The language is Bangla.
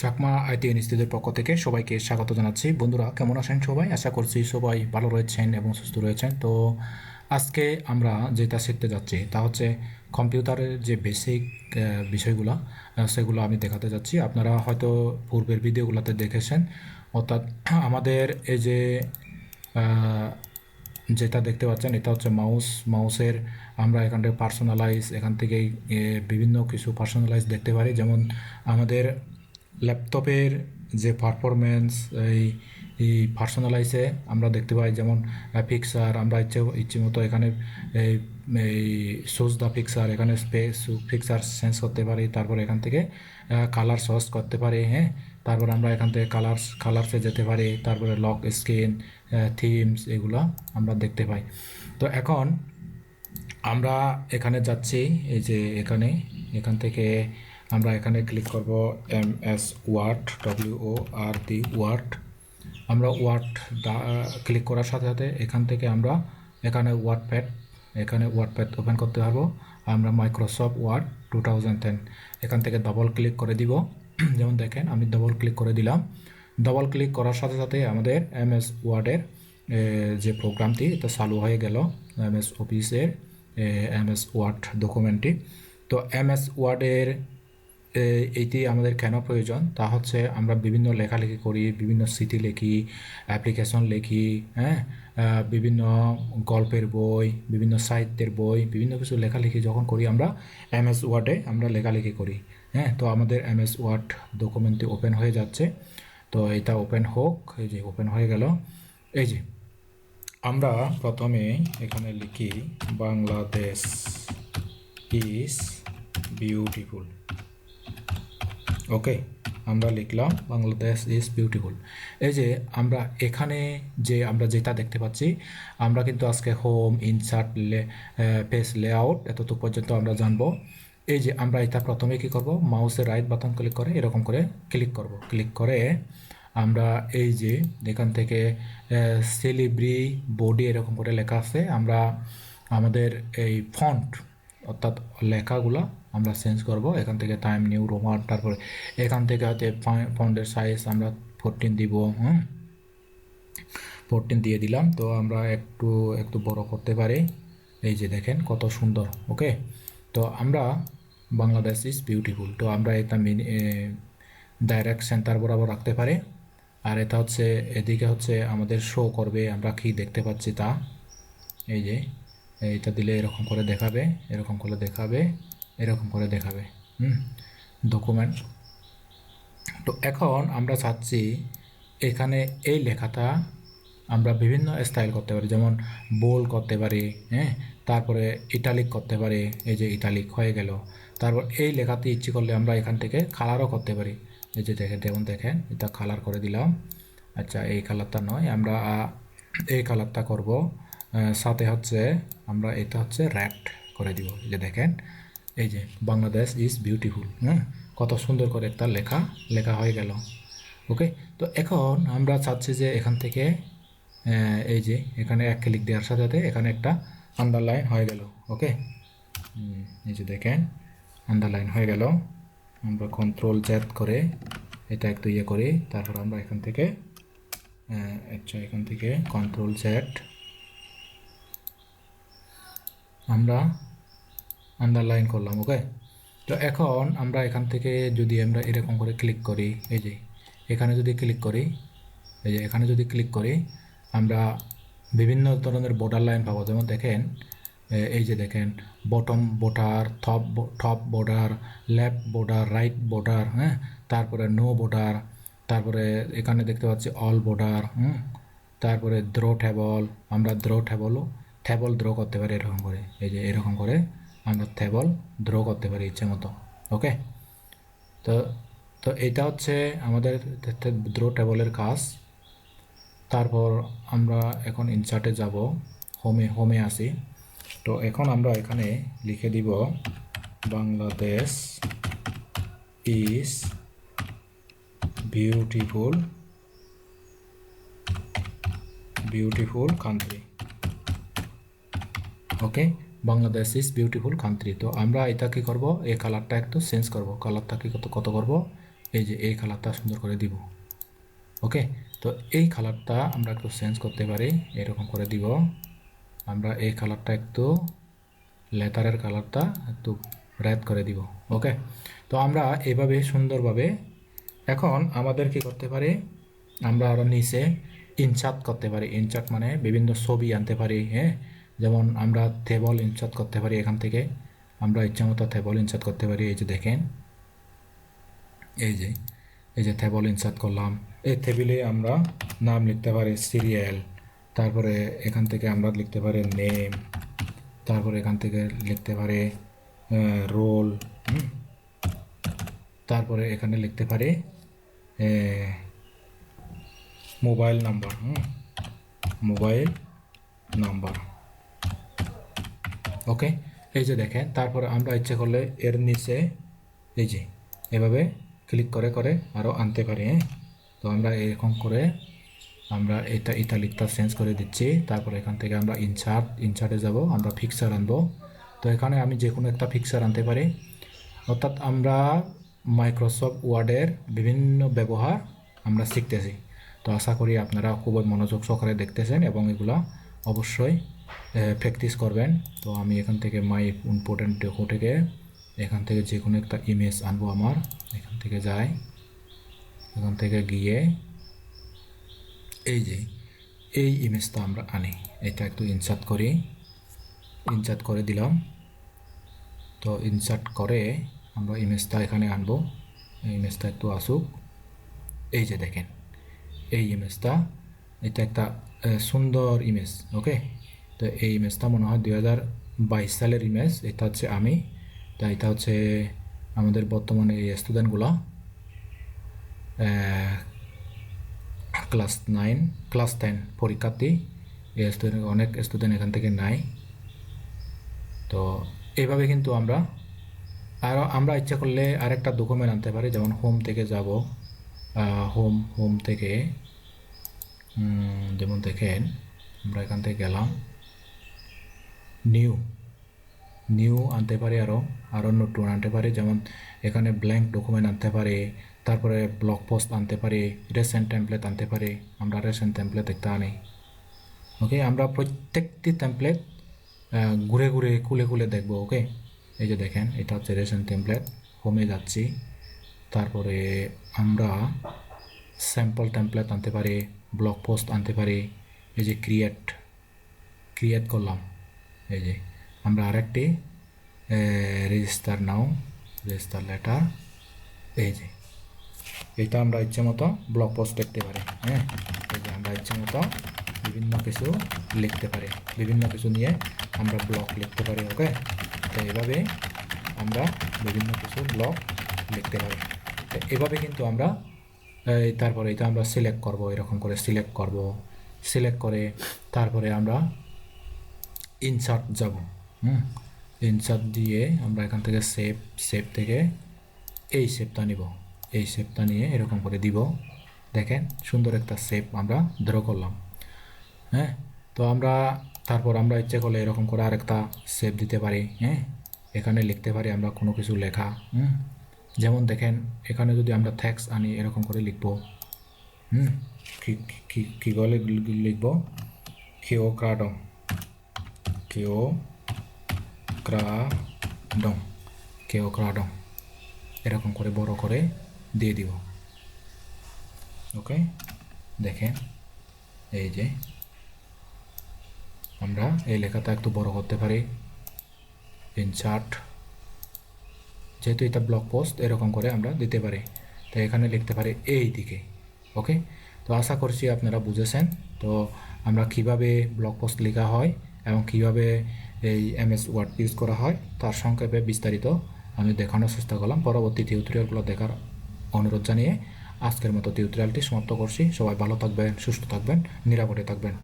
চাকমা আইটি ইনস্টিটিউটের পক্ষ থেকে সবাইকে স্বাগত জানাচ্ছি। বন্ধুরা কেমন আছেন সবাই? আশা করছি সবাই ভালো রয়েছেন এবং সুস্থ রয়েছেন। তো আজকে আমরা যেটা শিখতে যাচ্ছি তা হচ্ছে কম্পিউটারের যে বেসিক বিষয়গুলো সেগুলো আমি দেখাতে যাচ্ছি। আপনারা হয়তো পূর্বের ভিডিওগুলোতে দেখেছেন, অর্থাৎ আমাদের এই যে যেটা দেখতে পাচ্ছেন এটা হচ্ছে মাউসের আমরা এখান থেকে এখান থেকেই বিভিন্ন কিছু পার্সোনালাইজ দেখতে পারি। যেমন আমাদের ল্যাপটপের যে পারফরমেন্স এই এই পার্সোনালাইজে আমরা দেখতে পাই, যেমন পিকচার আমরা ইচ্ছে মতো এখানে এই এই সোজ দ্য পিকচার, এখানে স্পেস পিকচার চেঞ্জ করতে পারি। তারপর এখান থেকে কালার সস করতে পারি, হ্যাঁ। তারপর আমরা এখান থেকে কালারসে যেতে পারি, তারপরে লক স্ক্রিন, থিমস, এগুলো আমরা দেখতে পাই। তো এখন আমরা এখানে যাচ্ছি, এই যে এখান থেকে আমরা এখানে ক্লিক করব MS ওয়ার্ড, WORD। আমরা ওয়ার্ড ক্লিক করার সাথে সাথে এখান থেকে আমরা ওয়ার্ডপ্যাড ওপেন করতে পারবো। আমরা মাইক্রোসফট ওয়ার্ড 2010 এখান থেকে ডবল ক্লিক করে দিব। যেমন দেখেন আমি ডবল ক্লিক করে দিলাম। ডবল ক্লিক করার সাথে সাথে আমাদের MS ওয়ার্ডের যে প্রোগ্রামটি এটা চালু হয়ে গেল, MS অফিসের MS ওয়ার্ড ডকুমেন্টটি। তো MS ওয়ার্ডের এইটি আমাদের কেন প্রয়োজন তা হচ্ছে আমরা বিভিন্ন লেখালেখি করি, বিভিন্ন চিঠি লিখি, অ্যাপ্লিকেশন লিখি, হ্যাঁ, বিভিন্ন গল্পের বই, বিভিন্ন সাহিত্যের বই, বিভিন্ন কিছু লেখালেখি যখন করি আমরা MS ওয়ার্ডে আমরা লেখালেখি করি, হ্যাঁ। তো আমাদের MS ওয়ার্ড ডকুমেন্টটি ওপেন হয়ে যাচ্ছে। তো এটা ওপেন হোক, এই যে ওপেন হয়ে গেল। এই যে আমরা প্রথমে এখানে লিখি বাংলাদেশ ইজ বিউটিফুল। ওকে, আমরা লিখলাম বাংলাদেশ ইজ বিউটিফুল। এই যে আমরা এখানে আমরা যেটা দেখতে পাচ্ছি, আমরা কিন্তু আজকে হোম, ইনসার্ট, পেজ লেআউট এতটুকু পর্যন্ত আমরা জানবো। এই যে আমরা এটা প্রথমে কি করব, মাউসের রাইট বাটন ক্লিক করে এরকম করে ক্লিক করব। ক্লিক করে আমরা এই যে এখান থেকে সেলিব্রি বডি এরকম করে লেখা আছে, আমরা আমাদের এই ফন্ট অর্থাৎ লেখাগুলো আমরা চেঞ্জ করব। এখান থেকে টাইম নিউ রোমান, তারপরে এখান থেকে হয়তো ফন্টের সাইজ আমরা 14 দিব, 14 দিয়ে দিলাম। তো আমরা একটু একটু বড় করতে পারি। এই যে দেখেন কত সুন্দর। ওকে, তো আমরা বাংলাদেশ ইজ বিউটিফুল, তো আমরা এটা ডাইরেক্ট সেন্টার বরাবর রাখতে পারি। আর এটা হচ্ছে এদিকে হচ্ছে আমাদের শো করবে আমরা কি দেখতে পাচ্ছি তা। এই যে এইটা দিলে এরকম করে দেখাবে, এরকম করে দেখাবে, এরকম করে দেখাবে ডকুমেন্ট। তো এখন আমরা চাচ্ছি এখানে এই লেখাটা আমরা বিভিন্ন স্টাইল করতে পারি, যেমন বোল্ড করতে পারি, হ্যাঁ, তারপরে ইটালিক করতে পারি। এই যে ইটালিক হয়ে গেল। তারপর এই লেখাতে ইচ্ছে করলে আমরা এখান থেকে কালারও করতে পারি। এই যে দেখেন এটা কালার করে দিলাম। আচ্ছা, এই কালারটা নয়, আমরা এই কালারটা করব। সাথে হচ্ছে আমরা এটা হচ্ছে রেড করে দিব। এই যে দেখেন, এই যে বাংলাদেশ ইজ বিউটিফুল, হ্যাঁ, কত সুন্দর করে একটা লেখা হয়ে গেল। ওকে, তো এখন আমরা চাচ্ছি যে এখান থেকে এই যে এখানে এক ক্লিক দেওয়ার সাথে সাথে এখানে একটা আন্ডারলাইন হয়ে গেল। ওকে, এই যে দেখেন আন্ডারলাইন হয়ে গেল। আমরা কন্ট্রোল জেড করে এটা একটু ইয়ে করি, তারপর আমরা এখান থেকে কন্ট্রোল জেড আমরা আন্ডারলাইন করলাম। ওকে, তো এখন আমরা এখান থেকে যদি আমরা এরকম করে ক্লিক করি, এই যে এখানে যদি ক্লিক করি, এই যে এখানে যদি ক্লিক করি আমরা বিভিন্ন ধরনের বর্ডার লাইন পাবো। যেমন দেখেন এই যে দেখেন bottom border, top border, left border, right border, হ্যাঁ, তারপরে নো বর্ডার, তারপরে এখানে দেখতে পাচ্ছি অল বর্ডার, তারপরে দ্রো টেবল, আমরা টেবল দ্রো করতে পারি এরকম করে। এই যে এরকম করে আমরা টেবল দ্রো করতে পারি ইচ্ছে মতো। ওকে, তো তো এটা হচ্ছে আমাদের দ্রো টেবলের কাজ। তারপর আমরা এখন ইনসার্টে যাব, হোমে আসি। তো এখন আমরা এখানে লিখে দিব Bangladesh is beautiful country. Okay, Bangladesh is beautiful country. তো আমরা এটা কী করবো, এই কালারটা একটু চেঞ্জ করব। কালারটা কত করব, এই যে এই কালারটা সুন্দর করে দিব। ওকে, তো এই কালারটা আমরা একটু চেঞ্জ করতে পারি, এরকম করে দিব। আমরা এই কালারটা একটু লেটারের কালারটা একটু রেড করে দিব। ওকে, তো আমরা এভাবে সুন্দরভাবে এখন আমাদের কি করতে পারি, আমরা আরও নিচে ইনসার্ট করতে পারি। ইনসার্ট মানে বিভিন্ন ছবি আনতে পারি। হ্যাঁ, যেমন আমরা টেবল ইনসার্ট করতে পারি। এখান থেকে আমরা ইচ্ছামতো টেবল ইনসার্ট করতে পারি। এই যে দেখেন, এই যে টেবল ইনসার্ট করলাম। এই টেবিলে আমরা নাম লিখতে পারি সিরিয়াল, তারপরে এখান থেকে আমরা লিখতে পারি নেম, তারপরে এখান থেকে লিখতে পারি রোল, তারপরে এখানে লিখতে পারি মোবাইল নাম্বার, মোবাইল নাম্বার। ওকে, এই যে দেখেন, তারপরে আমরা ইচ্ছে করলে এর নিচে এই যে এভাবে ক্লিক করে করে আরও আনতে পারি। হ্যাঁ, তো আমরা এরকম করে আমরা এটা ইটালিকটা চেঞ্জ করে দিচ্ছি। তারপরে এখান থেকে আমরা ইনসার্টে যাব, আমরা পিকচার আনবো। তো এখানে আমি যে কোনো একটা পিকচার আনতে পারি। অর্থাৎ আমরা মাইক্রোসফট ওয়ার্ডের বিভিন্ন ব্যবহার আমরা শিখতেছি। তো আশা করি আপনারা খুবই মনোযোগ সহকারে দেখতেছেন এবং এগুলা অবশ্যই প্র্যাকটিস করবেন। তো আমি এখান থেকে মাই ইম্পর্টেন্ট ডেকো থেকে এখান থেকে যে কোনো একটা ইমেজ আনবো। আমার এখান থেকে যাই, এখান থেকে গিয়ে এই যে এই ইমেজটা আমরা আনি, এটা একটু ইনসার্ট করি, ইনসার্ট করে দিলাম। তো ইনসার্ট করে আমরা ইমেজটা এখানে আনবো। এই ইমেজটা একটু আসুক। এই যে দেখেন এই ইমেজটা, এটা একটা সুন্দর ইমেজ। ওকে, তো এই ইমেজটা মনে হয় 2022 সালের ইমেজ। এটা হচ্ছে আমি, তা এটা হচ্ছে আমাদের বর্তমানে এই স্টুডেন্টগুলো ক্লাস 9 ক্লাস 10 পরীক্ষার্থী। এই স্টুডেন্ট, অনেক স্টুডেন্ট এখান থেকে নাই। তো এইভাবে কিন্তু আমরা আমরা ইচ্ছা করলে আরেকটা ডকুমেন্ট আনতে পারি। যেমন হোম থেকে যাব, হোম থেকে যেমন দেখেন আমরা এখান থেকে গেলাম, নিউ আনতে পারি, আরও নতুন আনতে পারি। যেমন এখানে ব্ল্যাঙ্ক ডকুমেন্ট আনতে পারি, তারপরে ব্লগ পোস্ট আনতে পারি, রেসেন্ট টেমপ্লেট আনতে পারি। আমরা রেসেন্ট টেমপ্লেট একটা আনি। ওকে, আমরা প্রত্যেকটি টেমপ্লেট ঘুরে ঘুরে খুলে খুলে দেখব। ওকে, এই যে দেখেন এটা হচ্ছে রেসেন্ট টেমপ্লেট। হোমে যাচ্ছি, তারপরে আমরা স্যাম্পল টেমপ্লেট আনতে পারি, ব্লগ পোস্ট আনতে পারি। এই যে ক্রিয়েট করলাম। এই যে আমরা আরেকটি রেজিস্টার নাও, রেজিস্টার লেটার। এই যে এটা আমরা ইচ্ছে মতো ব্লগ পোস্ট লিখতে পারি। হ্যাঁ, এই যে আমরা ইচ্ছে মতো বিভিন্ন কিছু লিখতে পারি, বিভিন্ন কিছু নিয়ে আমরা ব্লগ লিখতে পারি। ওকে, তো এভাবে আমরা বিভিন্ন কিছু ব্লগ লিখতে পারি। তো এভাবে কিন্তু আমরা তারপরে এটা আমরা সিলেক্ট করব, এরকম করে সিলেক্ট করে তারপরে আমরা ইনসার্ট যাব। ইনসার্ট দিয়ে আমরা এখান থেকে সেভ থেকে এই শেপটা নিব, এই শেপটা নিয়ে এরকম করে দিব। দেখেন সুন্দর একটা শেপ আমরা ড্র করলাম। হ্যাঁ, তো তারপর আমরা ইচ্ছে করলে এরকম করে আরেকটা শেপ দিতে পারি। হ্যাঁ, এখানে লিখতে পারি আমরা কোনো কিছু লেখা। যেমন দেখেন এখানে যদি আমরা থ্যাঙ্কস আনি, এরকম করে লিখব। কী বলে লিখব, কিওক্রাডং, এরকম করে বড় করে দিয়ে দিব। ওকে, দেখেন এই যে আমরা এই লেখাটা একটু বড় করতে পারি। ইনসার্ট, যেহেতু এটা ব্লগ পোস্ট, এরকম করে আমরা দিতে পারি। তো এখানে লিখতে পারি এই দিকে। ওকে, তো আশা করছি আপনারা বুঝেছেন। তো আমরা কিভাবে ব্লগ পোস্ট লেখা হয় এবং কিভাবে এই MS ওয়ার্ড ইউজ করা হয় তার সংক্ষেপে বিস্তারিত আমি দেখানোর চেষ্টা করলাম। পরবর্তী টিউটোরিয়ালগুলো দেখার অনুরোধ জানিয়ে আজকের মতো টিউটোরিয়ালটি সমাপ্ত করছি। সবাই ভালো থাকবেন, সুস্থ থাকবেন, নিরাপদে থাকবেন।